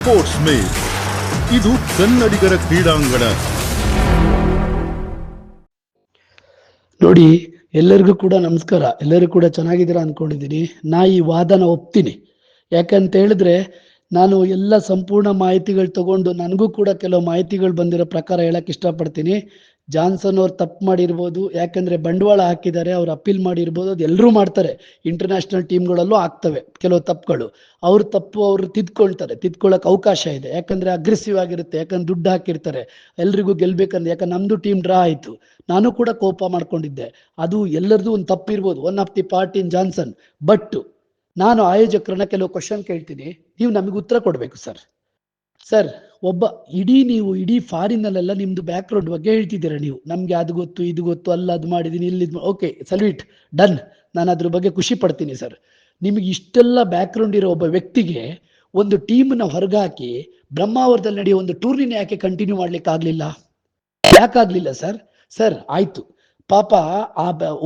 Sports ಮೇಲ್ ಇದು ಕನ್ನಡಿಗರ ಕ್ರೀಡಾಂಗಣ. ನೋಡಿ, ಎಲ್ಲರಿಗೂ ಕೂಡ ನಮಸ್ಕಾರ. ಎಲ್ಲರೂ ಕೂಡ ಚೆನ್ನಾಗಿದ್ದೀರಾ ಅನ್ಕೊಂಡಿದ್ದೀನಿ. ನಾ ಈ ವಾದನ ಒಪ್ತೀನಿ. ಯಾಕಂತ ಹೇಳಿದ್ರೆ ನಾನು ಎಲ್ಲ ಸಂಪೂರ್ಣ ಮಾಹಿತಿಗಳು ತಗೊಂಡು ನನಗೂ ಕೂಡ ಕೆಲವು ಮಾಹಿತಿಗಳು ಬಂದಿರೋ ಪ್ರಕಾರ ಹೇಳಕ್ ಇಷ್ಟಪಡ್ತೀನಿ. ಜಾನ್ಸನ್ ಅವ್ರು ತಪ್ಪು ಮಾಡಿರ್ಬೋದು, ಯಾಕಂದ್ರೆ ಬಂಡವಾಳ ಹಾಕಿದ್ದಾರೆ, ಅವ್ರು ಅಪೀಲ್ ಮಾಡಿರ್ಬೋದು, ಅದು ಎಲ್ಲರೂ ಮಾಡ್ತಾರೆ. ಇಂಟರ್ನ್ಯಾಷನಲ್ ಟೀಮ್ಗಳಲ್ಲೂ ಆಗ್ತವೆ ಕೆಲವು ತಪ್ಪುಗಳು. ಅವ್ರ ತಪ್ಪು ಅವ್ರು ತಿದ್ಕೊಳ್ಳೋಕೆ ಅವಕಾಶ ಇದೆ. ಯಾಕಂದ್ರೆ ಅಗ್ರೆಸಿವ್ ಆಗಿರುತ್ತೆ, ಯಾಕಂದ್ರೆ ದುಡ್ಡು ಹಾಕಿರ್ತಾರೆ, ಎಲ್ರಿಗೂ ಗೆಲ್ಬೇಕಂದ್ರೆ. ಯಾಕಂದ್ರೆ ನಮ್ದು ಟೀಮ್ ಡ್ರಾ ಆಯ್ತು, ನಾನು ಕೂಡ ಕೋಪ ಮಾಡ್ಕೊಂಡಿದ್ದೆ. ಅದು ಎಲ್ಲರದು ಒಂದು ತಪ್ಪಿರ್ಬೋದು, one of the part in Johnson. But ನಾನು ಆಯೋಜಕರನ್ನ ಕೆಲವು ಕ್ವಶನ್ ಕೇಳ್ತೀನಿ, ನೀವು ನಮಗೆ ಉತ್ತರ ಕೊಡ್ಬೇಕು. ಸರ್ ಒಬ್ಬ ನೀವು ಇಡೀ ಫಾರಿನಲ್ಲೆಲ್ಲ ನಿಮ್ದು ಬ್ಯಾಕ್ ಗ್ರೌಂಡ್ ಬಗ್ಗೆ ಹೇಳ್ತಿದ್ದೀರಾ. ನೀವು ನಮ್ಗೆ ಅದು ಗೊತ್ತು, ಇದು ಗೊತ್ತು, ಅಲ್ಲ ಅದು ಮಾಡಿದೀನಿ, ಇಲ್ಲಿ ಓಕೆ, ಸಲ್ಯೂಟ್, ಡನ್. ನಾನು ಅದ್ರ ಬಗ್ಗೆ ಖುಷಿ ಪಡ್ತೀನಿ. ಸರ್, ನಿಮಗೆ ಇಷ್ಟೆಲ್ಲ ಬ್ಯಾಕ್ ಗ್ರೌಂಡ್ ಇರೋ ಒಬ್ಬ ವ್ಯಕ್ತಿಗೆ ಒಂದು ಟೀಮ್ನ ಹೊರಗಾಕಿ ಬ್ರಹ್ಮಾವರದಲ್ಲಿ ನಡೆಯೋ ಒಂದು ಟೂರ್ನಿನ ಯಾಕೆ ಕಂಟಿನ್ಯೂ ಮಾಡ್ಲಿಕ್ಕೆ ಆಗ್ಲಿಲ್ಲ? ಯಾಕಾಗ್ಲಿಲ್ಲ ಸರ್? ಆಯ್ತು, ಪಾಪ ಆ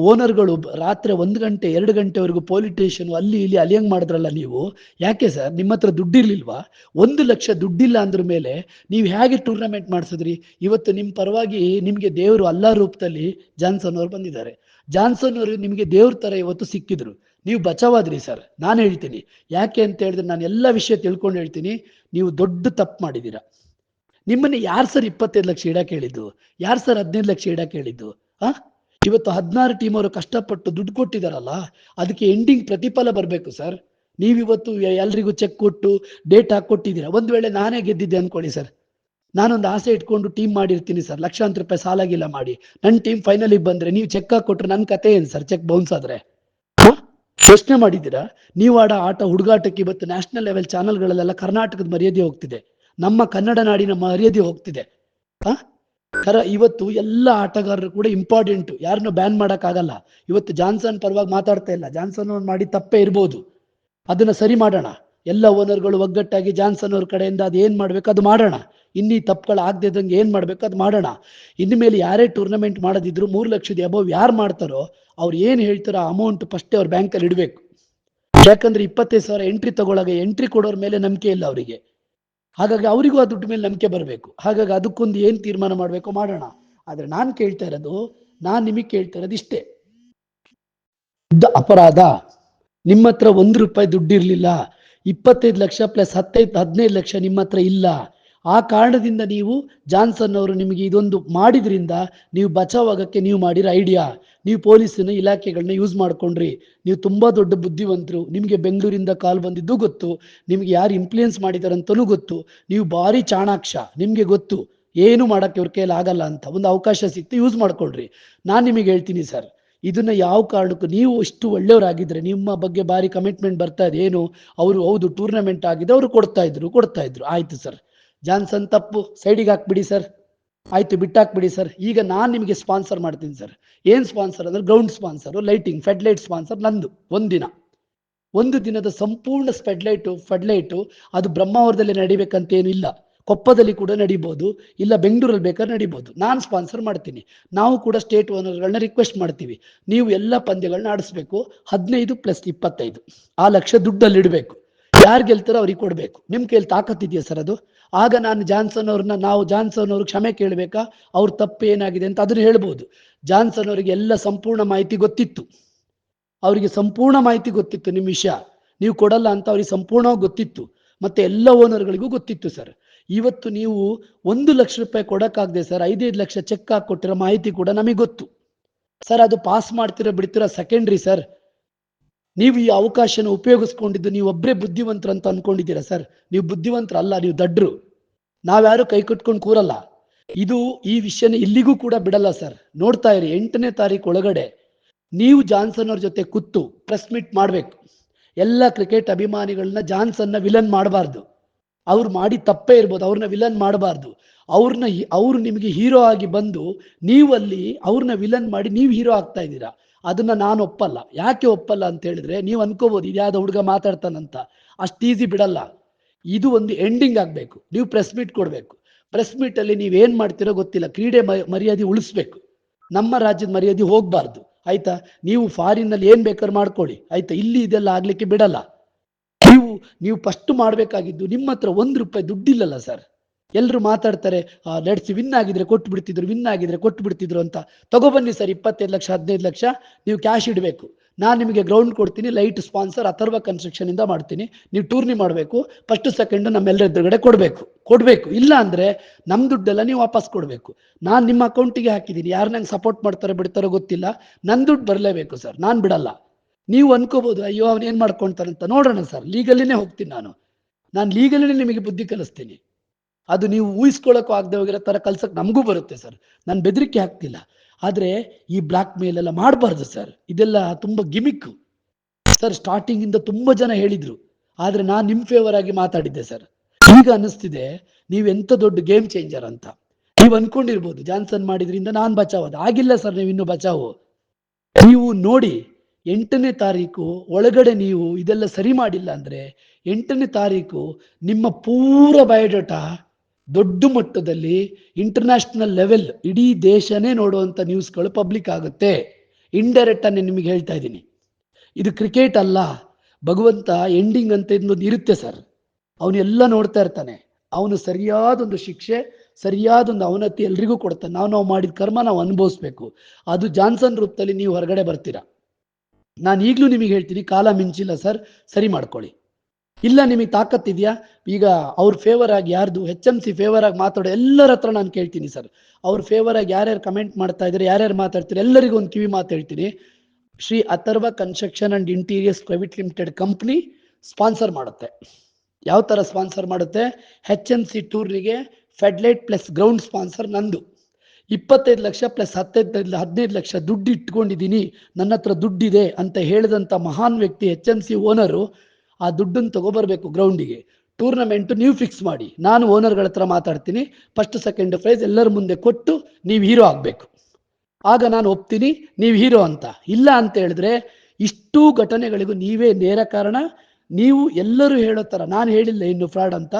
ಓನರ್ಗಳು ರಾತ್ರಿ 1 ಗಂಟೆ 2 ಗಂಟೆವರೆಗೂ ಪೊಲೀಸ್ ಸ್ಟೇಷನ್ ಅಲ್ಲಿ ಇಲ್ಲಿ ಅಲಿಯಂಗ್ ಮಾಡಿದ್ರಲ್ಲ ನೀವು. ಯಾಕೆ ಸರ್? ನಿಮ್ಮ ಹತ್ರ ದುಡ್ಡಿರ್ಲಿಲ್ವಾ? 1 ಲಕ್ಷ ದುಡ್ಡಿಲ್ಲ ಅಂದ್ರ ಮೇಲೆ ನೀವು ಹೇಗೆ ಟೂರ್ನಮೆಂಟ್ ಮಾಡಿಸಿದ್ರಿ? ಇವತ್ತು ನಿಮ್ಮ ಪರವಾಗಿ ನಿಮ್ಗೆ ದೇವರು ಅಲ್ಲಾ ರೂಪದಲ್ಲಿ ಜಾನ್ಸನ್ ಅವರು ಬಂದಿದ್ದಾರೆ. ಜಾನ್ಸನ್ ಅವರು ನಿಮಗೆ ದೇವ್ರ ತರ ಇವತ್ತು ಸಿಕ್ಕಿದ್ರು, ನೀವು ಬಚಾವಾದ್ರಿ. ಸರ್, ನಾನು ಹೇಳ್ತೀನಿ ಯಾಕೆ ಅಂತ ಹೇಳಿದ್ರೆ, ನಾನು ಎಲ್ಲ ವಿಷಯ ತಿಳ್ಕೊಂಡು ಹೇಳ್ತೀನಿ. ನೀವು ದೊಡ್ಡ ತಪ್ಪು ಮಾಡಿದ್ದೀರಾ. ನಿಮ್ಮನ್ನ ಯಾರು ಸರ್ 25 ಲಕ್ಷ ಇಡಕ್ಕೆ ಹೇಳಿದ್ದು? ಯಾರು ಸರ್ 15 ಲಕ್ಷ ಇಡಕ್ಕೆ ಹೇಳಿದ್ದು? ಇವತ್ತು 16 ಟೀಮ್ ಅವರು ಕಷ್ಟಪಟ್ಟು ದುಡ್ಡು ಕೊಟ್ಟಿದಾರಲ್ಲ, ಅದಕ್ಕೆ ಎಂಡಿಂಗ್ ಪ್ರತಿಫಲ ಬರಬೇಕು ಸರ್. ನೀವಿವತ್ತು ಎಲ್ರಿಗೂ ಚೆಕ್ ಕೊಟ್ಟು ಡೇಟ್ ಹಾಕೊಟ್ಟಿದ್ದೀರಾ. ಒಂದ್ ವೇಳೆ ನಾನೇ ಗೆದ್ದಿದ್ದೆ ಅನ್ಕೊಳ್ಳಿ ಸರ್, ನಾನೊಂದು ಆಸೆ ಇಟ್ಕೊಂಡು ಟೀಮ್ ಮಾಡಿರ್ತೀನಿ ಸರ್, ಲಕ್ಷಾಂತರ ರೂಪಾಯಿ ಸಾಲಾಗಿಲ್ಲ ಮಾಡಿ, ನನ್ನ ಟೀಮ್ ಫೈನಲಿಗೆ ಬಂದ್ರೆ ನೀವು ಚೆಕ್ ಹಾಕೊಟ್ರೆ ನನ್ನ ಕತೆ ಏನು ಸರ್? ಚೆಕ್ ಬೌನ್ಸ್ ಆದ್ರೆ ಯೋಚನೆ ಮಾಡಿದ್ದೀರಾ? ನೀವು ಆಟ ಹುಡುಗಾಟಕ್ಕೆ ಇವತ್ತು ನ್ಯಾಷನಲ್ ಲೆವೆಲ್ ಚಾನಲ್ಗಳಲ್ಲೆಲ್ಲ ಕರ್ನಾಟಕದ ಮರ್ಯಾದೆ ಹೋಗ್ತಿದೆ, ನಮ್ಮ ಕನ್ನಡ ನಾಡಿನ ಮರ್ಯಾದೆ ಹೋಗ್ತಿದೆ. ಇವತ್ತು ಎಲ್ಲ ಆಟಗಾರರು ಕೂಡ ಇಂಪಾರ್ಟೆಂಟ್, ಯಾರನ್ನು ಬ್ಯಾನ್ ಮಾಡಕ್ ಆಗಲ್ಲ. ಇವತ್ತು ಜಾನ್ಸನ್ ಪರವಾಗಿ ಮಾತಾಡ್ತಾ ಇಲ್ಲ, ಜಾನ್ಸನ್ ಅವ್ರು ಮಾಡಿ ತಪ್ಪೇ ಇರ್ಬೋದು, ಅದನ್ನ ಸರಿ ಮಾಡೋಣ. ಎಲ್ಲ ಓನರ್ಗಳು ಒಗ್ಗಟ್ಟಾಗಿ ಜಾನ್ಸನ್ ಅವ್ರ ಕಡೆಯಿಂದ ಅದು ಏನ್ ಮಾಡ್ಬೇಕು ಅದು ಮಾಡೋಣ. ಇನ್ನೀ ತಪ್ಪುಗಳು ಆಗದಿದ್ದಂಗೆ ಏನ್ ಮಾಡ್ಬೇಕು ಅದು ಮಾಡೋಣ. ಇನ್ನು ಮೇಲೆ ಯಾರೇ ಟೂರ್ನಮೆಂಟ್ ಮಾಡೋದಿದ್ರು 3 ಲಕ್ಷದ ಅಬೌವ್ ಯಾರು ಮಾಡ್ತಾರೋ ಅವ್ರು ಏನ್ ಹೇಳ್ತಾರೋ ಅಮೌಂಟ್ ಫಸ್ಟೇ ಅವ್ರ ಬ್ಯಾಂಕಲ್ಲಿ ಇಡಬೇಕು. ಯಾಕಂದ್ರೆ 25,000 ಎಂಟ್ರಿ ತಗೊಳಗೆ ಎಂಟ್ರಿ ಕೊಡೋರ್ ಮೇಲೆ ನಂಬಿಕೆ ಇಲ್ಲ ಅವರಿಗೆ. ಹಾಗಾಗಿ ಅವರಿಗೂ ಆ ದುಡ್ಡು ಮೇಲೆ ನಂಬಿಕೆ ಬರಬೇಕು. ಹಾಗಾಗಿ ಅದಕ್ಕೊಂದು ಏನ್ ತೀರ್ಮಾನ ಮಾಡ್ಬೇಕು ಮಾಡೋಣ. ಆದ್ರೆ ನಾನ್ ನಿಮಗೆ ಕೇಳ್ತಾ ಇರೋದು ಇಷ್ಟೇ, ಅಪರಾಧ ನಿಮ್ಮ ಹತ್ರ 1 ರೂಪಾಯಿ ದುಡ್ಡಿರ್ಲಿಲ್ಲ, 25 ಲಕ್ಷ ಪ್ಲಸ್ 15 ಲಕ್ಷ ನಿಮ್ಮ ಹತ್ರ ಇಲ್ಲ. ಆ ಕಾರಣದಿಂದ ನೀವು ಜಾನ್ಸನ್ ಅವರು ನಿಮಗೆ ಇದೊಂದು ಮಾಡಿದ್ರಿಂದ ನೀವು ಬಚಾವಾಗಕ್ಕೆ ನೀವು ಮಾಡಿರೋ ಐಡಿಯಾ, ನೀವು ಪೊಲೀಸಿನ ಇಲಾಖೆಗಳನ್ನ ಯೂಸ್ ಮಾಡ್ಕೊಂಡ್ರಿ. ನೀವು ತುಂಬಾ ದೊಡ್ಡ ಬುದ್ಧಿವಂತರು, ನಿಮಗೆ ಬೆಂಗಳೂರಿಂದ ಕಾಲ್ ಬಂದಿದ್ದು ಗೊತ್ತು, ನಿಮ್ಗೆ ಯಾರು ಇನ್ಫ್ಲೂಯೆನ್ಸ್ ಮಾಡಿದಾರಂತನೂ ಗೊತ್ತು, ನೀವು ಭಾರಿ ಚಾಣಾಕ್ಷ, ನಿಮ್ಗೆ ಗೊತ್ತು ಏನು ಮಾಡಕ್ಕೆ ಇವ್ರ ಕೈಯಲ್ಲಿ ಆಗಲ್ಲ ಅಂತ. ಒಂದು ಅವಕಾಶ ಸಿಕ್ತು, ಯೂಸ್ ಮಾಡ್ಕೊಳ್ರಿ. ನಾನು ನಿಮಗೆ ಹೇಳ್ತೀನಿ ಸರ್, ಇದನ್ನ ಯಾವ ಕಾರಣಕ್ಕೂ ನೀವು ಇಷ್ಟು ಒಳ್ಳೆಯವರಾಗಿದ್ರೆ, ನಿಮ್ಮ ಬಗ್ಗೆ ಭಾರಿ ಕಮಿಟ್ಮೆಂಟ್ ಬರ್ತಾ ಇದೆ, ಏನು ಅವರು ಹೌದು ಟೂರ್ನಮೆಂಟ್ ಆಗಿದೆ ಅವರು ಕೊಡ್ತಾ ಇದ್ರು ಆಯ್ತು ಸರ್, ಜಾನ್ಸನ್ ತಪ್ಪು ಸೈಡಿಗೆ ಹಾಕ್ಬಿಡಿ ಸರ್, ಆಯ್ತು ಬಿಟ್ಟಾಕ್ಬಿಡಿ ಸರ್. ಈಗ ನಾನು ನಿಮಗೆ ಸ್ಪಾನ್ಸರ್ ಮಾಡ್ತೀನಿ ಸರ್. ಏನ್ ಸ್ಪಾನ್ಸರ್ ಅಂದ್ರೆ ಗ್ರೌಂಡ್ ಸ್ಪಾನ್ಸರ್, ಲೈಟಿಂಗ್, ಫೆಡ್ಲೈಟ್ ಸ್ಪಾನ್ಸರ್ ನಂದು. ಒಂದು ದಿನದ ಸಂಪೂರ್ಣ ಫೆಡ್ಲೈಟು ಅದು ಬ್ರಹ್ಮಾವರದಲ್ಲಿ ನಡಿಬೇಕಂತೇನು ಇಲ್ಲ, ಕೊಪ್ಪದಲ್ಲಿ ಕೂಡ ನಡಿಬಹುದು, ಇಲ್ಲ ಬೆಂಗಳೂರಲ್ಲಿ ಬೇಕಾದ್ರೆ ನಡಿಬಹುದು. ನಾನು ಸ್ಪಾನ್ಸರ್ ಮಾಡ್ತೀನಿ. ನಾವು ಕೂಡ ಸ್ಟೇಟ್ ಓನರ್ಗಳನ್ನ ರಿಕ್ವೆಸ್ಟ್ ಮಾಡ್ತೀವಿ, ನೀವು ಎಲ್ಲ ಪಂದ್ಯಗಳನ್ನ ಆಡಿಸ್ಬೇಕು. 15 + 25 ಆ ಲಕ್ಷ ದುಡ್ಡಲ್ಲಿ ಇಡಬೇಕು. ಯಾರು ಗೆಲ್ತಾರೋ ಅವ್ರಿಗೆ ಕೊಡ್ಬೇಕು. ನಿಮ್ ಕೈಯಲ್ಲಿ ತಾಕತ್ತಿದೆಯಾ ಸರ್ ಅದು? ಆಗ ನಾವು ಜಾನ್ಸನ್ ಅವ್ರಿಗೆ ಕ್ಷಮೆ ಕೇಳಬೇಕಾ? ಅವ್ರ ತಪ್ಪು ಏನಾಗಿದೆ ಅಂತ ಅದನ್ನ ಹೇಳ್ಬೋದು. ಜಾನ್ಸನ್ ಅವರಿಗೆ ಎಲ್ಲ ಸಂಪೂರ್ಣ ಮಾಹಿತಿ ಗೊತ್ತಿತ್ತು, ನಿಮ್ಮ ವಿಷಯ ನೀವು ಕೊಡಲ್ಲ ಅಂತ ಅವ್ರಿಗೆ ಸಂಪೂರ್ಣವಾಗಿ ಗೊತ್ತಿತ್ತು, ಮತ್ತೆ ಎಲ್ಲ ಓನರ್ಗಳಿಗೂ ಗೊತ್ತಿತ್ತು ಸರ್. ಇವತ್ತು ನೀವು 1 ಲಕ್ಷ ರೂಪಾಯಿ ಕೊಡಕ್ಕಾಗದೆ ಸರ್ 5 ಲಕ್ಷ ಚೆಕ್ ಹಾಕೊಟ್ಟಿರೋ ಮಾಹಿತಿ ಕೂಡ ನಮಗೆ ಗೊತ್ತು ಸರ್. ಅದು ಪಾಸ್ ಮಾಡ್ತಿರೋ ಬಿಡ್ತಿರೋ ಸೆಕೆಂಡ್ರಿ ಸರ್. ನೀವು ಈ ಅವಕಾಶನ ಉಪಯೋಗಿಸ್ಕೊಂಡಿದ್ದು ನೀವು ಒಬ್ಬರೇ ಬುದ್ಧಿವಂತರು ಅಂತ ಅನ್ಕೊಂಡಿದ್ದೀರಾ ಸರ್? ನೀವು ಬುದ್ಧಿವಂತರಲ್ಲ, ನೀವು ದಡ್ರು. ನಾವ್ಯಾರು ಕೈ ಕಟ್ಕೊಂಡು ಕೂರಲ್ಲ. ಈ ವಿಷಯನ ಇಲ್ಲಿಗೂ ಕೂಡ ಬಿಡಲ್ಲ ಸರ್. ನೋಡ್ತಾ ಇರಿ, 8ನೇ ತಾರೀಕು ಒಳಗಡೆ ನೀವು ಜಾನ್ಸನ್ ಅವ್ರ ಜೊತೆ ಕೂತು ಪ್ರೆಸ್ ಮೀಟ್ ಮಾಡ್ಬೇಕು. ಎಲ್ಲ ಕ್ರಿಕೆಟ್ ಅಭಿಮಾನಿಗಳನ್ನ ಜಾನ್ಸನ್ನ ವಿಲನ್ ಮಾಡಬಾರ್ದು. ಅವ್ರು ಮಾಡಿ ತಪ್ಪೇ ಇರ್ಬೋದು, ಅವ್ರನ್ನ ವಿಲನ್ ಮಾಡಬಾರ್ದು. ಅವ್ರು ನಿಮಗೆ ಹೀರೋ ಆಗಿ ಬಂದು ನೀವಲ್ಲಿ ಅವ್ರನ್ನ ವಿಲನ್ ಮಾಡಿ ನೀವು ಹೀರೋ ಆಗ್ತಾ ಇದ್ದೀರಾ. ಅದನ್ನ ನಾನು ಒಪ್ಪಲ್ಲ. ಯಾಕೆ ಒಪ್ಪಲ್ಲ ಅಂತ ಹೇಳಿದ್ರೆ, ನೀವು ಅನ್ಕೋಬಹುದು ಇದ್ಯಾವುದೋ ಹುಡುಗ ಮಾತಾಡ್ತಾನಂತ, ಅಷ್ಟು ಈಸಿ ಬಿಡಲ್ಲ. ಇದು ಒಂದು ಎಂಡಿಂಗ್ ಆಗ್ಬೇಕು. ನೀವು ಪ್ರೆಸ್ ಮೀಟ್ ಕೊಡ್ಬೇಕು. ಪ್ರೆಸ್ ಮೀಟ್ ಅಲ್ಲಿ ನೀವೇನ್ ಮಾಡ್ತಿರೋ ಗೊತ್ತಿಲ್ಲ, ಕ್ರೀಡೆ ಮರ್ಯಾದೆ ಉಳಿಸ್ಬೇಕು, ನಮ್ಮ ರಾಜ್ಯದ ಮರ್ಯಾದೆ ಹೋಗ್ಬಾರ್ದು ಆಯ್ತಾ? ನೀವು ಫಾರಿನ್ ನಲ್ಲಿ ಏನ್ ಬೇಕಾದ್ರೂ ಮಾಡ್ಕೊಳ್ಳಿ ಆಯ್ತಾ, ಇಲ್ಲಿ ಇದೆಲ್ಲ ಆಗ್ಲಿಕ್ಕೆ ಬಿಡಲ್ಲ. ನೀವು ಫಸ್ಟ್ ಮಾಡಬೇಕಾಗಿದ್ದು, ನಿಮ್ಮ ಹತ್ರ ₹1 ದುಡ್ಡಿಲ್ಲಲ್ಲ ಸರ್. ಎಲ್ರು ಮಾತಾಡ್ತಾರೆ, ಲೆಟ್ಸ್ ವಿನ್ ಆಗಿದ್ರೆ ಕೊಟ್ಟು ಬಿಡ್ತಿದ್ರು ಅಂತ. ತಗೊಬನ್ನಿ ಸರ್ 25 ಲಕ್ಷ 15 ಲಕ್ಷ ನೀವು ಕ್ಯಾಶ್ ಇಡಬೇಕು. ನಾನು ನಿಮಗೆ ಗ್ರೌಂಡ್ ಕೊಡ್ತೀನಿ, ಲೈಟ್ ಸ್ಪಾನ್ಸರ್ ಅಥರ್ವ ಕನ್ಸ್ಟ್ರಕ್ಷನ್ ಇಂದ ಮಾಡ್ತೀನಿ. ನೀವು ಟೂರ್ನಿ ಮಾಡಬೇಕು, ಫಸ್ಟ್ ಸೆಕೆಂಡ್ ನಮ್ಮೆಲ್ಲರ ಎದುರುಗಡೆ ಕೊಡ್ಬೇಕು. ಇಲ್ಲ ಅಂದ್ರೆ ನಮ್ ದುಡ್ಡೆಲ್ಲ ನೀವು ವಾಪಸ್ ಕೊಡ್ಬೇಕು. ನಾನು ನಿಮ್ಮ ಅಕೌಂಟಿಗೆ ಹಾಕಿದ್ದೀನಿ, ಯಾರು ನಂಗೆ ಸಪೋರ್ಟ್ ಮಾಡ್ತಾರೆ ಬಿಡ್ತಾರೋ ಗೊತ್ತಿಲ್ಲ, ನನ್ ದುಡ್ಡು ಬರಲೇಬೇಕು ಸರ್, ನಾನ್ ಬಿಡಲ್ಲ. ನೀವು ಅನ್ಕೋಬಹುದು, ಅಯ್ಯೋ ಅವ್ನು ಏನ್ ಮಾಡ್ಕೊಂತಾರಂತ. ನೋಡೋಣ ಸರ್, ಲೀಗಲಿನೇ ಹೋಗ್ತೀನಿ ನಾನು ಲೀಗಲಿನೇ ನಿಮಗೆ ಬುದ್ಧಿ ಕಲಿಸ್ತೀನಿ. ಅದು ನೀವು ಊಹಿಸ್ಕೊಳ್ಳೋಕ್ಕೂ ಆಗದೆ ಹೋಗಿರೋ ತರ ಕಲ್ಸಕ್ ನಮಗೂ ಬರುತ್ತೆ ಸರ್. ನಾನು ಬೆದರಿಕೆ ಹಾಕ್ತಿಲ್ಲ, ಆದ್ರೆ ಈ ಬ್ಲಾಕ್ ಮೇಲ್ ಎಲ್ಲ ಮಾಡಬಾರ್ದು ಸರ್. ಇದೆಲ್ಲ ತುಂಬಾ ಗಿಮಿಕ್ ಸರ್. ಸ್ಟಾರ್ಟಿಂಗ್ ಇಂದ ತುಂಬಾ ಜನ ಹೇಳಿದ್ರು, ಆದ್ರೆ ನಾನು ನಿಮ್ ಫೇವರ್ ಆಗಿ ಮಾತಾಡಿದ್ದೆ ಸರ್. ಈಗ ಅನಿಸ್ತಿದೆ ನೀವು ಎಂತ ದೊಡ್ಡ ಗೇಮ್ ಚೇಂಜರ್ ಅಂತ. ನೀವು ಅನ್ಕೊಂಡಿರ್ಬೋದು ಜಾನ್ಸನ್ ಮಾಡಿದ್ರಿಂದ ನಾನ್ ಬಚಾವ್ ಆಗಿಲ್ಲ ಸರ್. ನೀವು ಇನ್ನು ಬಚಾವು. ನೀವು ನೋಡಿ 8ನೇ ತಾರೀಕು ಒಳಗಡೆ ನೀವು ಇದೆಲ್ಲ ಸರಿ ಮಾಡಿಲ್ಲ ಅಂದ್ರೆ 8ನೇ ತಾರೀಕು ನಿಮ್ಮ ಪೂರ ಬಯೋಡಾಟಾ ದೊಡ್ಡ ಮಟ್ಟದಲ್ಲಿ ಇಂಟರ್ನ್ಯಾಷನಲ್ ಲೆವೆಲ್ ಇಡೀ ದೇಶನೇ ನೋಡುವಂತ ನ್ಯೂಸ್ಗಳು ಪಬ್ಲಿಕ್ ಆಗುತ್ತೆ. ಇಂಡೈರೆಕ್ಟ್ ಆಗಿ ನಿಮಗೆ ಹೇಳ್ತಾ ಇದ್ದೀನಿ, ಇದು ಕ್ರಿಕೆಟ್ ಅಲ್ಲ. ಭಗವಂತ ಎಂಡಿಂಗ್ ಅಂತ ಇನ್ನೊಂದು ಇರುತ್ತೆ ಸರ್, ಅವನೆಲ್ಲ ನೋಡ್ತಾ ಇರ್ತಾನೆ. ಅವನು ಸರಿಯಾದೊಂದು ಶಿಕ್ಷೆ, ಸರಿಯಾದೊಂದು ಅವನತಿ ಎಲ್ರಿಗೂ ಕೊಡ್ತಾನೆ. ನಾವು ಮಾಡಿದ ಕರ್ಮ ನಾವು ಅನುಭವಿಸ್ಬೇಕು. ಅದು ಜಾನ್ಸನ್ ರೂಪದಲ್ಲಿ ನೀವು ಹೊರಗಡೆ ಬರ್ತೀರಾ. ನಾನು ಈಗಲೂ ನಿಮಗೆ ಹೇಳ್ತೀನಿ, ಕಾಲ ಮಿಂಚಿಲ್ಲ ಸರ್, ಸರಿ ಮಾಡ್ಕೊಳ್ಳಿ. ಇಲ್ಲ ನಿಮಗೆ ತಾಕತ್ತಿದ್ಯಾ, ಈಗ ಅವ್ರ ಫೇವರ್ ಆಗಿ ಯಾರ್ದು HMC ಫೇವರ್ ಆಗಿ ಮಾತಾಡೋ ಎಲ್ಲರ ಹತ್ರ ನಾನು ಕೇಳ್ತೀನಿ ಸರ್. ಅವ್ರ ಫೇವರ್ ಆಗಿ ಯಾರ್ಯಾರು ಕಮೆಂಟ್ ಮಾಡ್ತಾ ಇದ್ದಾರೆ, ಯಾರ್ಯಾರು ಮಾತಾಡ್ತಾರೆ, ಎಲ್ಲರಿಗೂ ಒಂದು ಕಿವಿ ಮಾತು ಹೇಳ್ತೀನಿ. Shri Atharva construction and interiors private limited company sponsor ಮಾಡುತ್ತೆ. ಯಾವ ತರ ಸ್ಪಾನ್ಸರ್ ಮಾಡುತ್ತೆ? HMC ಟೂರ್ನಿಗೆ ಫೆಡ್ಲೈಟ್ ಪ್ಲಸ್ ಗ್ರೌಂಡ್ ಸ್ಪಾನ್ಸರ್ ನಂದು. 25 ಲಕ್ಷ ಪ್ಲಸ್ 15 ಲಕ್ಷ ದುಡ್ಡು ಇಟ್ಕೊಂಡಿದ್ದೀನಿ, ನನ್ನ ಹತ್ರ ದುಡ್ಡಿದೆ ಅಂತ ಹೇಳಿದಂತ ಮಹಾನ್ ವ್ಯಕ್ತಿ HMC ಓನರು ಆ ದುಡ್ಡನ್ನು ತಗೋಬರ್ಬೇಕು ಗ್ರೌಂಡಿಗೆ. ಟೂರ್ನಮೆಂಟ್ ನೀವು ಫಿಕ್ಸ್ ಮಾಡಿ, ನಾನು ಓನರ್ಗಳ ಹತ್ರ ಮಾತಾಡ್ತೀನಿ. ಫಸ್ಟ್ ಸೆಕೆಂಡ್ ಪ್ರೈಸ್ ಎಲ್ಲರ ಮುಂದೆ ಕೊಟ್ಟು ನೀವು ಹೀರೋ ಆಗ್ಬೇಕು. ಆಗ ನಾನು ಒಪ್ತೀನಿ ನೀವು ಹೀರೋ ಅಂತ. ಇಲ್ಲ ಅಂತ ಹೇಳಿದ್ರೆ ಇಷ್ಟೂ ಘಟನೆಗಳಿಗೂ ನೀವೇ ನೇರ ಕಾರಣ. ನೀವು ಎಲ್ಲರೂ ಹೇಳೋ ತರ, ನಾನು ಹೇಳಿಲ್ಲ ಇನ್ನು ಫ್ರಾಡ್ ಅಂತ,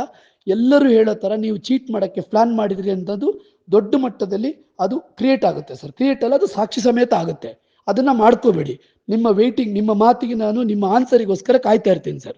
ಎಲ್ಲರೂ ಹೇಳೋ ತರ ನೀವು ಚೀಟ್ ಮಾಡಕ್ಕೆ ಪ್ಲಾನ್ ಮಾಡಿದ್ರಿ ಅಂತದ್ದು ದೊಡ್ಡ ಮಟ್ಟದಲ್ಲಿ ಅದು ಕ್ರಿಯೇಟ್ ಆಗುತ್ತೆ ಸರ್. ಕ್ರಿಯೇಟ್ ಅಲ್ಲ, ಅದು ಸಾಕ್ಷಿ ಸಮೇತ ಆಗುತ್ತೆ. ಅದನ್ನ ಮಾಡ್ಕೋಬೇಡಿ. ನಿಮ್ಮ ವೇಟಿಂಗ್, ನಿಮ್ಮ ಮಾತಿಗೆ ನಾನು ನಿಮ್ಮ ಆನ್ಸರಿಗೋಸ್ಕರ ಕಾಯ್ತಾ ಇರ್ತೀನಿ ಸರ್.